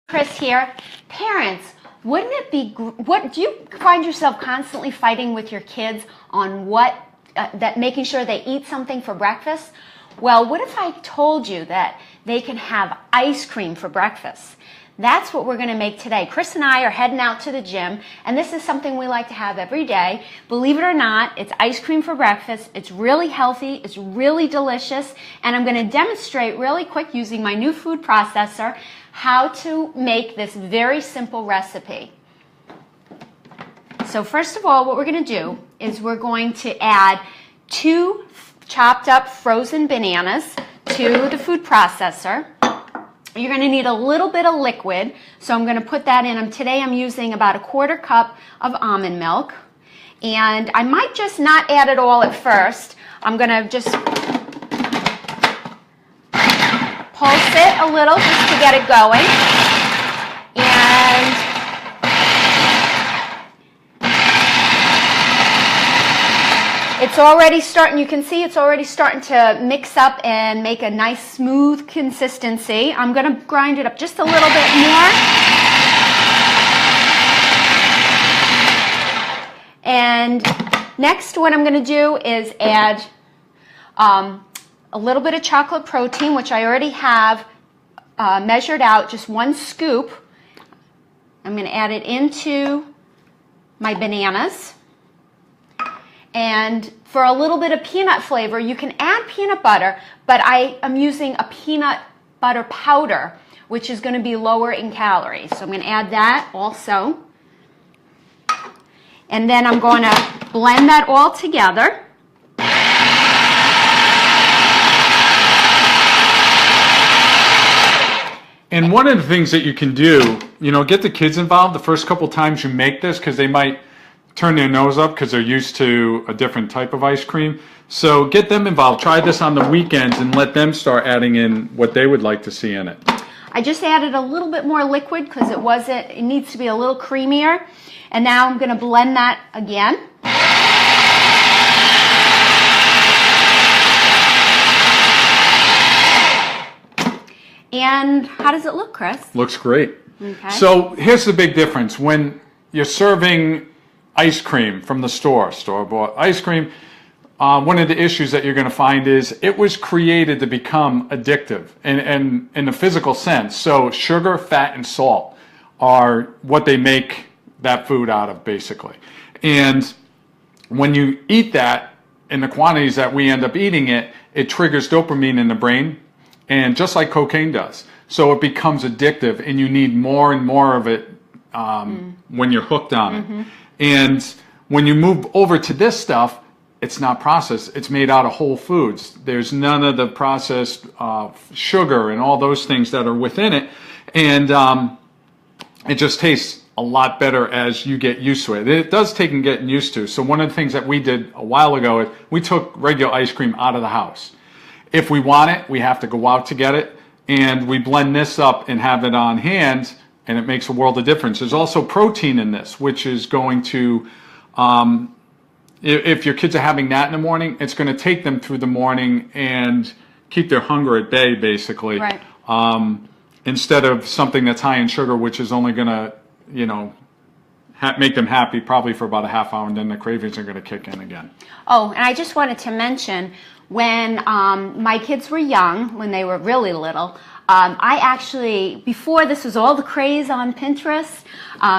Chris here. Parents, wouldn't it be, what do you find yourself constantly fighting with your kids on making sure they eat something for breakfast? Well, what if I told you that they can have ice cream for breakfast? That's what we're going to make today. Chris and I are heading out to the gym, and this is something we like to have every day. Believe it or not, it's ice cream for breakfast. It's really healthy. It's really delicious, and I'm going to demonstrate really quick using my new food processor how to make this very simple recipe. So first of all, what we're going to do is we're going to add 2 chopped up frozen bananas to the food processor. You're going to need a little bit of liquid, so I'm going to put that in. Today I'm using about a 1/4 cup of almond milk, and I might just not add it all at first. I'm going to just pulse it a little just to get it going, and it's already starting, you can see it's already starting to mix up and make a nice smooth consistency. I'm going to grind it up just a little bit more. And next what I'm going to do is add a little bit of chocolate protein, which I already have measured out, just 1 scoop. I'm going to add it into my bananas. And for a little bit of peanut flavor, you can add peanut butter, but I am using a peanut butter powder, which is going to be lower in calories. So I'm going to add that also. And then I'm going to blend that all together. And one of the things that you can do, get the kids involved the first couple times you make this, because they might turn their nose up because they're used to a different type of ice cream. So get them involved. Try this on the weekends and let them start adding in what they would like to see in it. I just added a little bit more liquid because it needs to be a little creamier. And now I'm going to blend that again. And how does it look, Chris? Looks great. Okay. So here's the big difference. When you're serving ice cream from the store-bought ice cream, one of the issues that you're going to find is it was created to become addictive and in the physical sense. So sugar, fat, and salt are what they make that food out of, basically. And when you eat that in the quantities that we end up eating it, it triggers dopamine in the brain, and just like cocaine does. So it becomes addictive, and you need more and more of it when you're hooked on it. And when you move over to this stuff, it's not processed. It's made out of whole foods. There's none of the processed sugar and all those things that are within it. And it just tastes a lot better as you get used to it. It does take getting used to. So one of the things that we did a while ago is we took regular ice cream out of the house. If we want it, we have to go out to get it. And we blend this up and have it on hand, and it makes a world of difference. There's also protein in this, which is going to, if your kids are having that in the morning, it's going to take them through the morning and keep their hunger at bay, basically. Right. Instead of something that's high in sugar, which is only going to, make them happy probably for about a half hour, and then the cravings are going to kick in again. Oh, and I just wanted to mention, when my kids were young, when they were really little, I actually, before this was all the craze on Pinterest,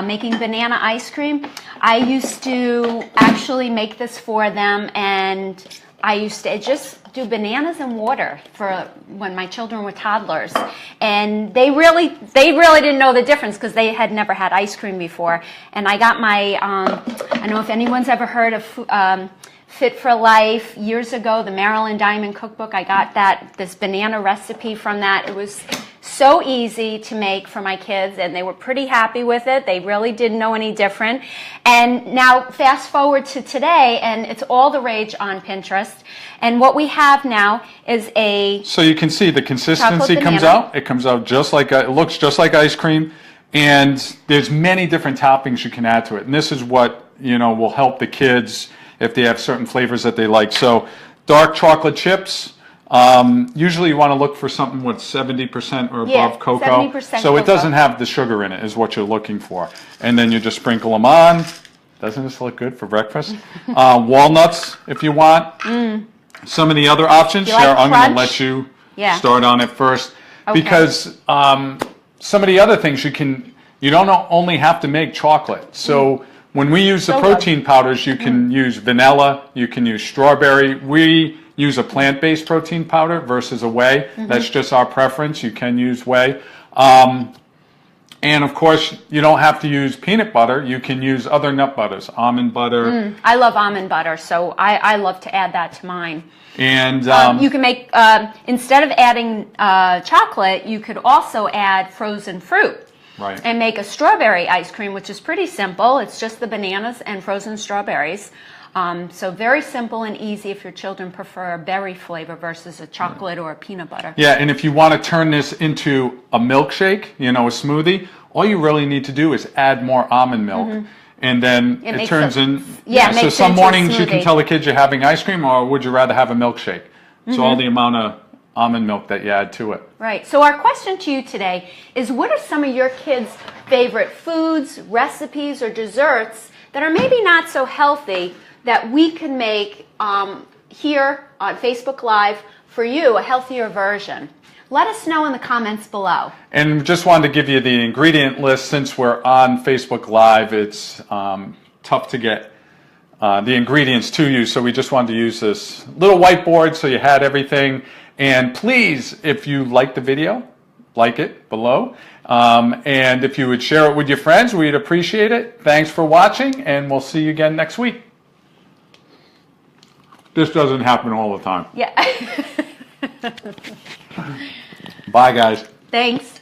making banana ice cream, I used to actually make this for them, and I used to just do bananas and water for when my children were toddlers. And they really didn't know the difference because they had never had ice cream before. And I got my, I don't know if anyone's ever heard of Fit for Life. Years ago, the Marilyn Diamond cookbook, I got this banana recipe from that. It was so easy to make for my kids, and they were pretty happy with it. They really didn't know any different. And now fast forward to today, and it's all the rage on Pinterest. And what we have now is so you can see the consistency comes out. It comes out just like, it looks just like ice cream. And there's many different toppings you can add to it. And this is what, will help the kids if they have certain flavors that they like. So dark chocolate chips, Usually you want to look for something with 70% or Yeah, above cocoa. 70% So it cocoa. doesn't have the sugar in it is what you're looking for. And then you just sprinkle them on. Doesn't this look good for breakfast? Walnuts if you want. Some of the other options, You like Cheryl, I'm going to crunch? let you Yeah. start on it first. Okay. Because some of the other things you don't only have to make chocolate. So when we use the So good. protein powders, you can use vanilla, you can use strawberry. We use a plant-based protein powder versus a whey. That's just our preference. You can use whey. And of course, you don't have to use peanut butter. You can use other nut butters, almond butter. I love almond butter, so I love to add that to mine. And You can make, instead of adding chocolate, you could also add frozen fruit. Right. And make a strawberry ice cream, which is pretty simple. It's just the bananas and frozen strawberries. So very simple and easy if your children prefer a berry flavor versus a chocolate or a peanut butter. yeah, and if you want to turn this into a milkshake, a smoothie, all you really need to do is add more almond milk. And then it makes turns it- in. yeah, it so makes it some into a mornings you can smoothie. tell the kids you're having ice cream, or would you rather have a milkshake? It's all the amount of almond milk that you add to it. Right. So our question to you today is, what are some of your kids' favorite foods, recipes, or desserts that are maybe not so healthy that we can make here on Facebook Live for you, a healthier version? Let us know in the comments below. And just wanted to give you the ingredient list. Since we're on Facebook Live, it's tough to get the ingredients to you, so we just wanted to use this little whiteboard so you had everything. And please, if you like the video, like it below. And if you would share it with your friends, we'd appreciate it. Thanks for watching, and we'll see you again next week. This doesn't happen all the time. Yeah. Bye, guys. Thanks.